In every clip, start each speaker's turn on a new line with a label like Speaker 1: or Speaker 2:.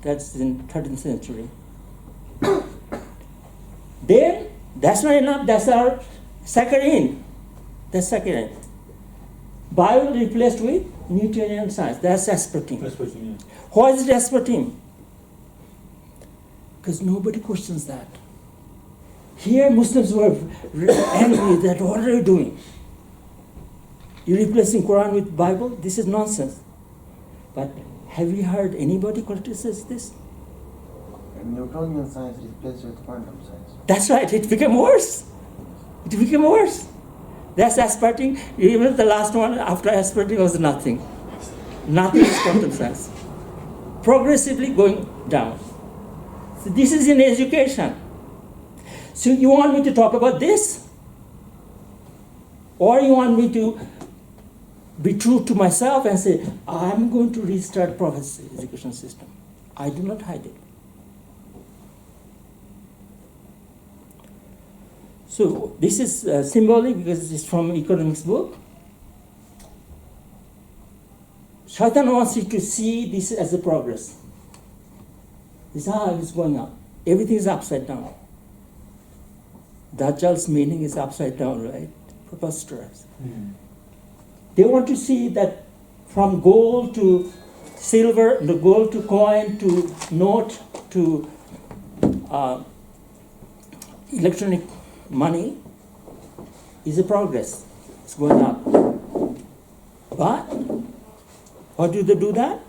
Speaker 1: That's in 13th century. Then, that's not enough, that's our sectarian. That's sectarian. Bible replaced with Newtonian science. That's aspartame.
Speaker 2: Yeah.
Speaker 1: Why is it aspartame? Because nobody questions that. Here, Muslims were angry that what are you doing? You're replacing Quran with Bible? This is nonsense. But have you heard anybody criticize this?
Speaker 3: And Newtonian science replaced with quantum science.
Speaker 1: That's right, it became worse. It became worse. That's aspartame. Even the last one after aspartame was nothing. Nothing is quantum science. Progressively going down. So this is in education. So you want me to talk about this? Or you want me to be true to myself and say, I'm going to restart Prophet's education system. I do not hide it. So this is symbolic because it's from economics book. Shaitan wants you to see this as a progress. This is how it's going up. Everything is upside down. Dajjal's meaning is upside down, right? Preposterous.
Speaker 2: Mm.
Speaker 1: They want to see that from gold to silver, the gold to coin to note to electronic money is a progress. It's going up. But how do they do that?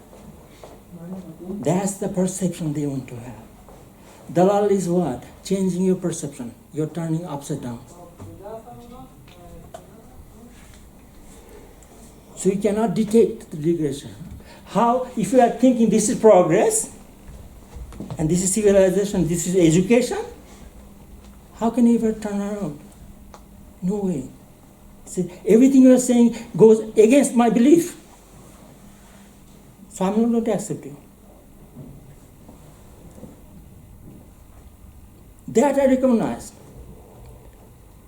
Speaker 1: That's the perception they want to have. Dalal is what? Changing your perception. You're turning upside down. So you cannot detect the regression. How, if you are thinking this is progress, and this is civilization, this is education, how can you ever turn around? No way. See, everything you are saying goes against my belief. So I'm not going to accept you. That I recognized.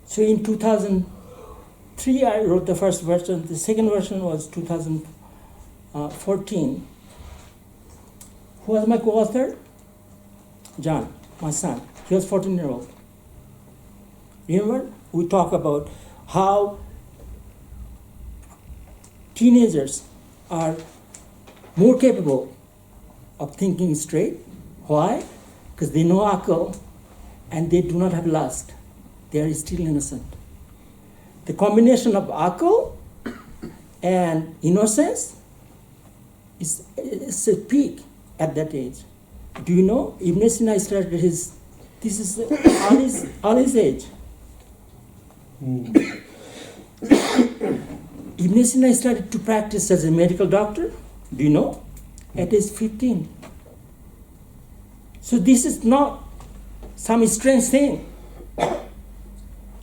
Speaker 1: So in 2003, I wrote the first version. The second version was 2014. Who was my co-author? John, my son. He was 14-year-old. Remember, we talk about how teenagers are more capable of thinking straight. Why? Because they know akal and they do not have lust. They are still innocent. The combination of akal and innocence is a peak at that age. Do you know? Ibn Sina started this is on his age. Ibn Sina started to practice as a medical doctor. Do you know? At age 15. So this is not some strange thing.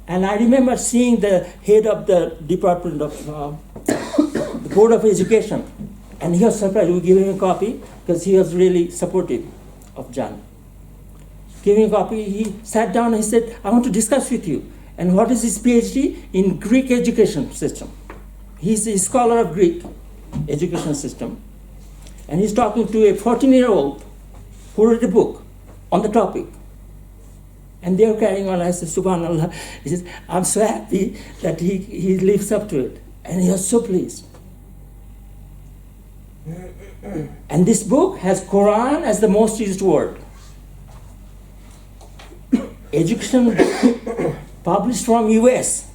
Speaker 1: And I remember seeing the head of the Department of the Board of Education, and he was surprised. We gave him a copy because he was really supportive of John. Gave him a copy. He sat down and he said, "I want to discuss with you." And what is his PhD? In Greek education system. He's a scholar of Greek education system. And he's talking to a 14-year-old who wrote a book on the topic. And they are carrying on. I said, Subhanallah. He says, I'm so happy that he lives up to it. And he was so pleased. And this book has Quran as the most used word. Education published from US.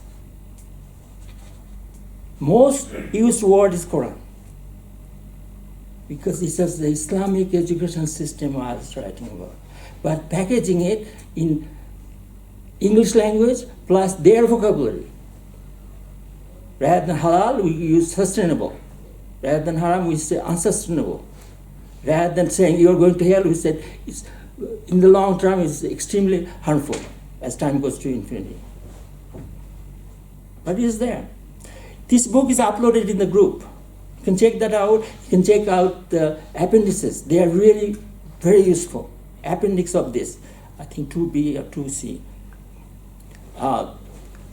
Speaker 1: Most used word is Quran. Because this is the Islamic education system I was writing about. But packaging it in English language plus their vocabulary. Rather than halal, we use sustainable. Rather than haram, we say unsustainable. Rather than saying you're going to hell, we said it's, in the long term it's extremely harmful as time goes to infinity. But it is there. This book is uploaded in the group. You can check that out. You can check out the appendices. They are really very useful. Appendix of this, I think 2B or 2C.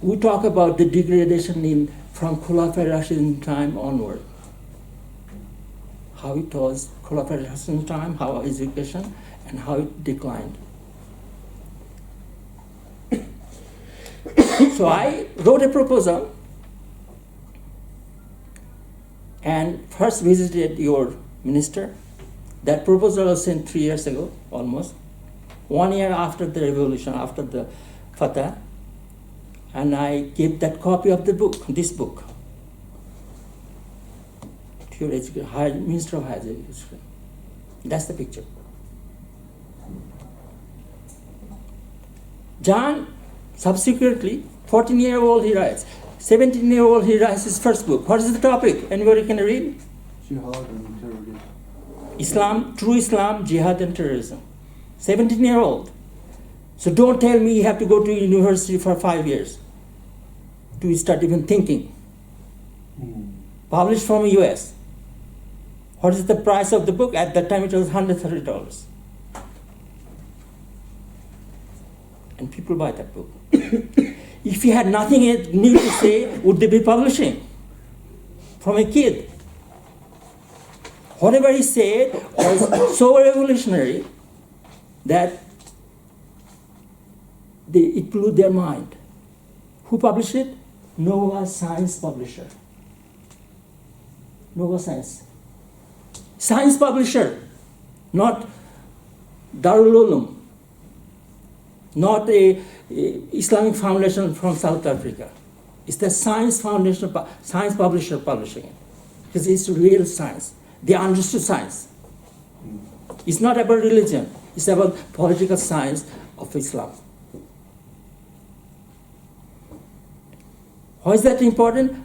Speaker 1: We talk about the degradation from Khulafa Rashidin time onward. how it was Khulafatul Hassan time, how education, and how it declined. So I wrote a proposal and first visited your minister. That proposal was sent 3 years ago, almost. 1 year after the revolution, after the Fatah. And I gave that copy of the book, this book, to your Minister of Higher Education. That's the picture. John, subsequently, 14-year-old he writes. 17-year-old he writes his first book. What is the topic? Anybody can read?
Speaker 3: Jihad and terrorism.
Speaker 1: Islam, true Islam, jihad and terrorism. 17-year-old. So don't tell me you have to go to university for 5 years to start even thinking. Published from US. What is the price of the book? At that time it was $130. And people buy that book. If he had nothing new to say, would they be publishing? From a kid. Whatever he said was so revolutionary that it blew their mind. Who published it? Nova Science publisher. Nova Science. Science publisher, not Darul Uloom, not a Islamic Foundation from South Africa. It's the Science Foundation, Science publisher publishing it. Because it's real science. They understood science. It's not about religion. It's about political science of Islam. Why is that important?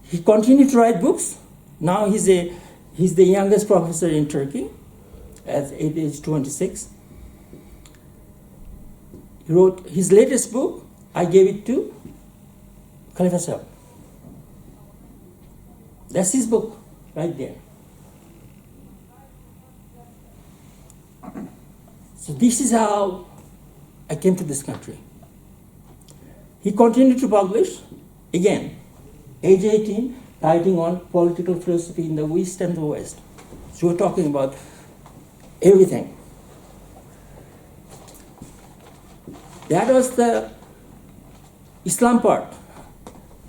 Speaker 1: He continued to write books. Now he's the youngest professor in Turkey at age 26. He wrote his latest book. I gave it to Khalifa Sahib. That's his book right there. So this is how I came to this country. He continued to publish, again, age 18, writing on political philosophy in the East and the West. So we're talking about everything. That was the Islam part.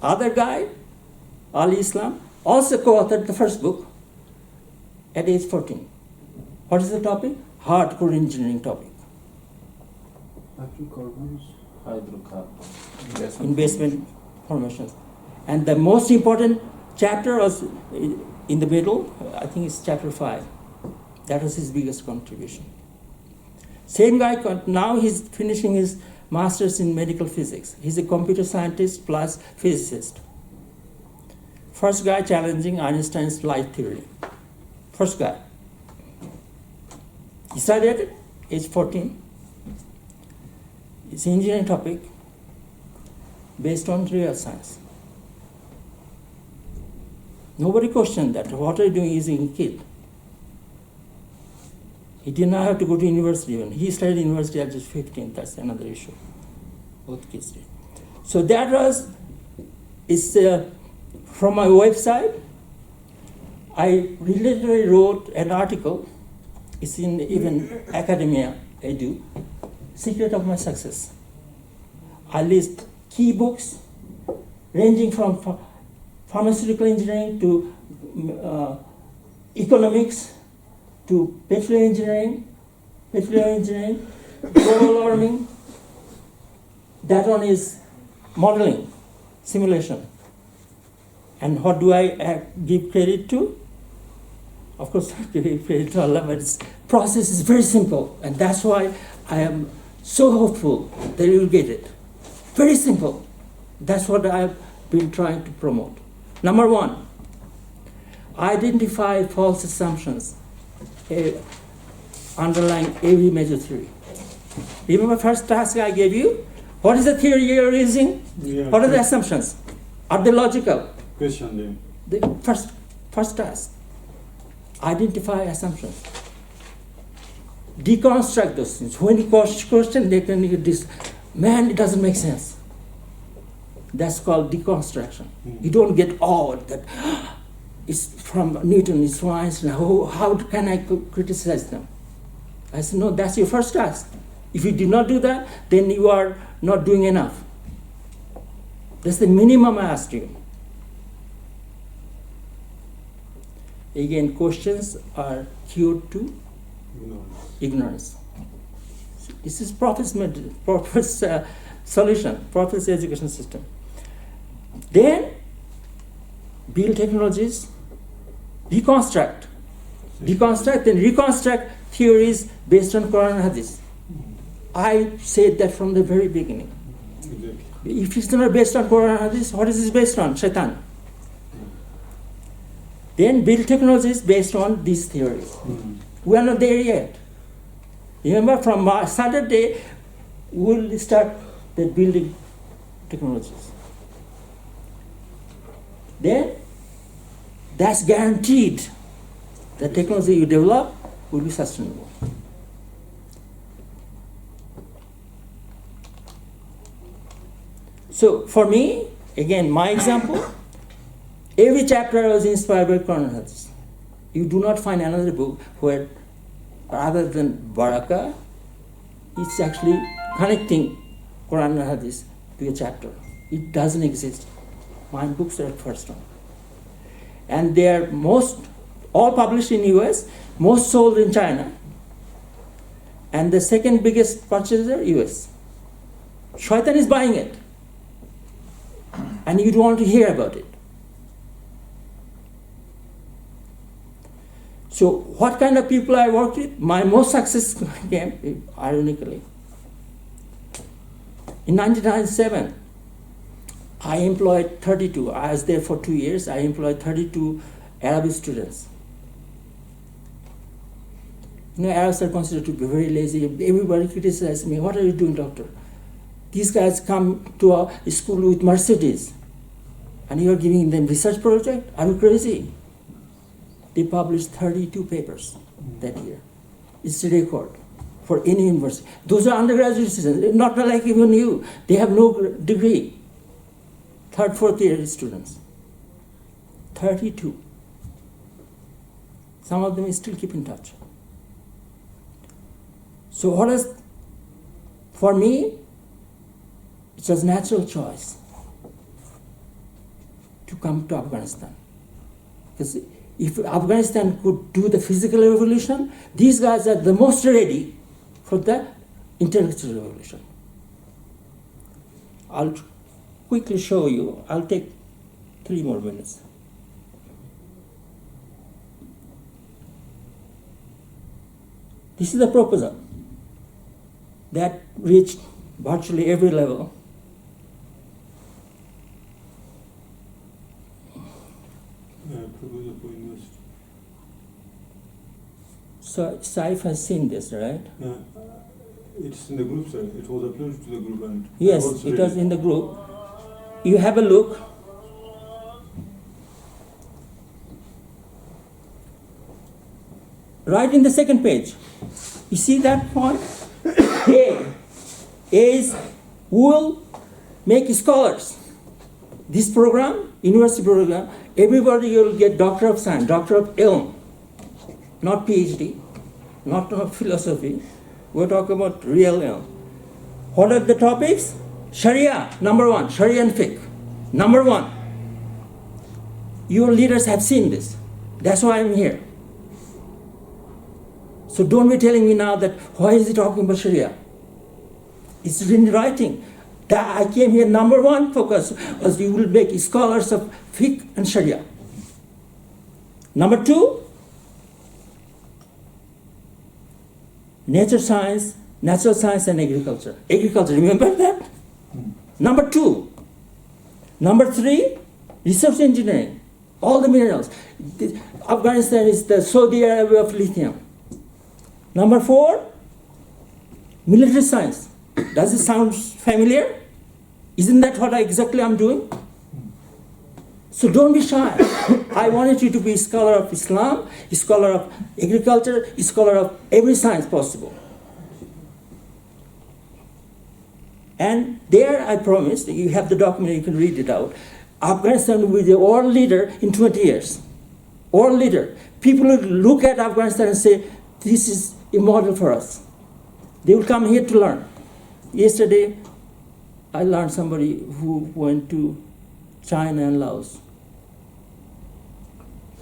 Speaker 1: Other guy, Ali Islam, also co-authored the first book at age 14. What is the topic? Hardcore engineering topic.
Speaker 2: Hydrocarbons.
Speaker 1: Investment formations. And the most important chapter was in the middle, I think it's chapter 5. That was his biggest contribution. Same guy, now he's finishing his master's in medical physics. He's a computer scientist plus physicist. First guy challenging Einstein's light theory. First guy. He started at age 14. It's an engineering topic based on real science. Nobody questioned that. What are you doing using a kid? He did not have to go to university even. He started university at just 15. That's another issue. Both kids did. So that was, from my website. I literally wrote an article. It's in even academia, Edu. Secret of my success. I list key books ranging from pharmaceutical engineering to economics to petroleum engineering, global warming. That one is modeling, simulation. And what do I give credit to? Of course, I give credit to Allah, but its process is very simple. And that's why I am so hopeful that you will get it. Very simple. That's what I've been trying to promote. Number one, identify false assumptions underlying every major theory. Remember first task I gave you? What is the theory you're using?
Speaker 2: Yeah.
Speaker 1: What are the assumptions? Are they logical?
Speaker 2: Question them.
Speaker 1: The first task. Identify assumptions. Deconstruct those things. When you question, they can get this, man, it doesn't make sense. That's called deconstruction. You don't get awed that it's from Newton, it's from Einstein. How can I criticize them? I said, no, that's your first task. If you do not do that, then you are not doing enough. That's the minimum I asked you. Again, questions are cured to ignorance. This is Prophet's solution, Prophet's education system. Then, build technologies, deconstruct, and reconstruct theories based on Quran and Hadith. I said that from the very beginning. Exactly. If it's not based on Quran and Hadith, what is it based on? Shaitan. Then build technologies based on these theories. We are not there yet. Remember, from Saturday, we'll start the building technologies. Then, that's guaranteed. The technology you develop will be sustainable. So, for me, again, my example, every chapter was inspired by Quran and Hadith. You do not find another book where, rather than Baraka, it's actually connecting Quran and Hadith to a chapter. It doesn't exist. My books are the first one. And they are all published in US, most sold in China, and the second biggest purchaser, US. Shaitan is buying it. And you don't want to hear about it. So what kind of people I worked with? My most success came, ironically. In 1997, I employed 32. I was there for 2 years. I employed 32 Arabic students. You know, Arabs are considered to be very lazy. Everybody criticizes me. What are you doing, doctor? These guys come to a school with Mercedes, and you are giving them research project? Are you crazy? They published 32 papers that year. It's a record for any university. Those are undergraduate students, not like even you. They have no degree. Third, fourth year students. 32. Some of them still keep in touch. So for me, it was natural choice to come to Afghanistan. Because if Afghanistan could do the physical revolution, these guys are the most ready for the intellectual revolution. I'll quickly show you. I'll take 3 more minutes. This is the proposal that reached virtually every level.
Speaker 2: Proposal for university.
Speaker 1: So Saif has seen this, right?
Speaker 2: It's in the group, sir. It was uploaded to the group. And
Speaker 1: yes, it was in the group. You have a look. Right in the second page. You see that point? A is will make scholars. This program, university program, everybody will get Doctor of Science, Doctor of Ilm, not PhD, not philosophy. We're talking about real Ilm. What are the topics? Sharia, number 1, Sharia and Fiqh, number 1. Your leaders have seen this. That's why I'm here. So don't be telling me now that, why is he talking about Sharia? It's in writing. That I came here, number 1 focus was you will make scholars of Fiqh and Sharia. Number 2, natural science and agriculture. Agriculture, remember that? Number 2. Number 3, resource engineering. All the minerals. Afghanistan is the Saudi Arabia of lithium. Number 4, military science. Does it sound familiar? Isn't that what exactly I'm doing? So don't be shy. I wanted you to be a scholar of Islam, a scholar of agriculture, a scholar of every science possible. And there I promised, you have the document, you can read it out. Afghanistan will be the world leader in 20 years. World leader. People will look at Afghanistan and say, this is a model for us. They will come here to learn. Yesterday, I learned somebody who went to China and Laos.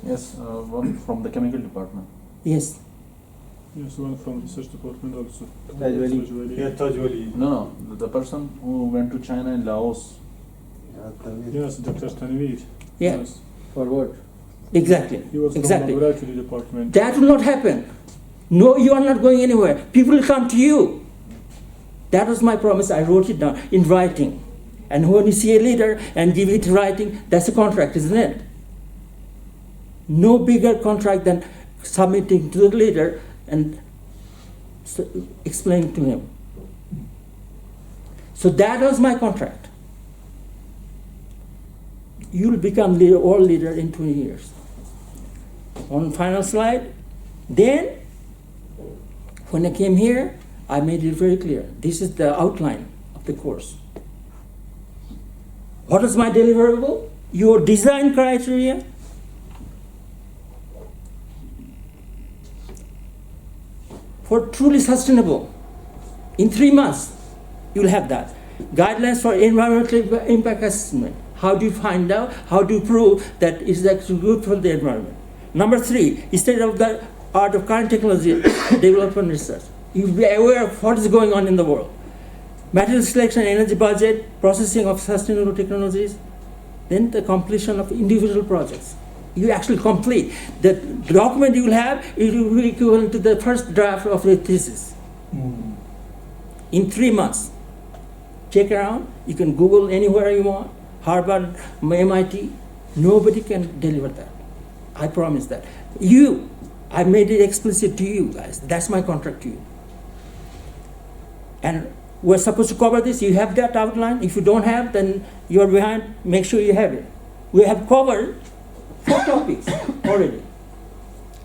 Speaker 4: Yes, one from the chemical department.
Speaker 1: Yes.
Speaker 2: Yes, one from research department also.
Speaker 3: Tajwali.
Speaker 2: Yeah, Tajwali.
Speaker 4: No, the person who went to China and Laos.
Speaker 2: Yes, Dr. Tanveer.
Speaker 1: Yeah.
Speaker 2: Yes.
Speaker 3: For what?
Speaker 1: Exactly.
Speaker 2: He was
Speaker 1: Exactly.
Speaker 2: from laboratory department.
Speaker 1: That will not happen. No, you are not going anywhere. People will come to you. That was my promise. I wrote it down in writing. And when you see a leader and give it writing, that's a contract, isn't it? No bigger contract than submitting to the leader and explaining to him. So that was my contract. You will become world leader in 20 years. On final slide. Then, when I came here, I made it very clear. This is the outline of the course. What is my deliverable? Your design criteria. For truly sustainable. In 3 months, you'll have that. Guidelines for environmental impact assessment. How do you find out? How do you prove that it's actually good for the environment? Number 3, state of the art of current technology development research. You be aware of what is going on in the world. Material selection, energy budget, processing of sustainable technologies, then the completion of individual projects. You actually complete. The document you will have, it will be equivalent to the first draft of your thesis. In 3 months. Check around. You can Google anywhere you want. Harvard, MIT. Nobody can deliver that. I promise that. I made it explicit to you guys. That's my contract to you. And we're supposed to cover this. You have that outline. If you don't have, then you're behind. Make sure you have it. We have covered 4 topics already.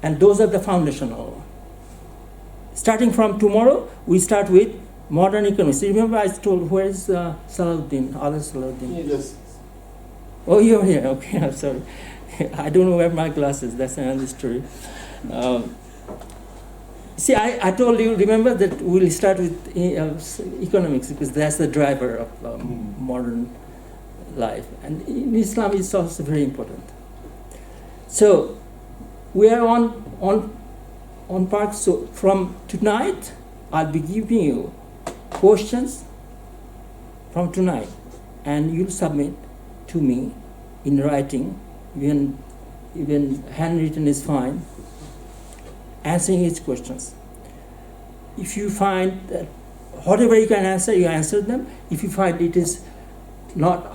Speaker 1: And those are the foundational. Starting from tomorrow, we start with modern economics. Remember I told, where is Salahuddin, other Salahuddin?
Speaker 3: Yes.
Speaker 1: Oh, you're here. Okay, I'm sorry. I don't wear my glasses. That's another story. See, I told you, remember that we'll start with economics because that's the driver of modern life. And in Islam, it's also very important. So, we are on park. So, from tonight, I'll be giving you questions from tonight. And you'll submit to me in writing, even handwritten is fine, answering each questions. If you find that whatever you can answer, you answer them. If you find it is not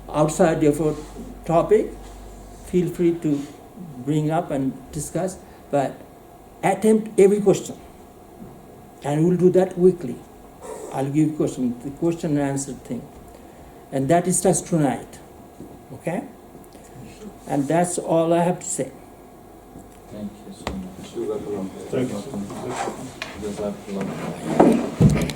Speaker 1: outside your topic, feel free to bring up and discuss, but attempt every question. And we'll do that weekly. I'll give you the question and answer thing. And that is just tonight. Okay? And that's all I have to say.
Speaker 4: Thank you so much.
Speaker 2: Thank you.
Speaker 4: Jazakallah.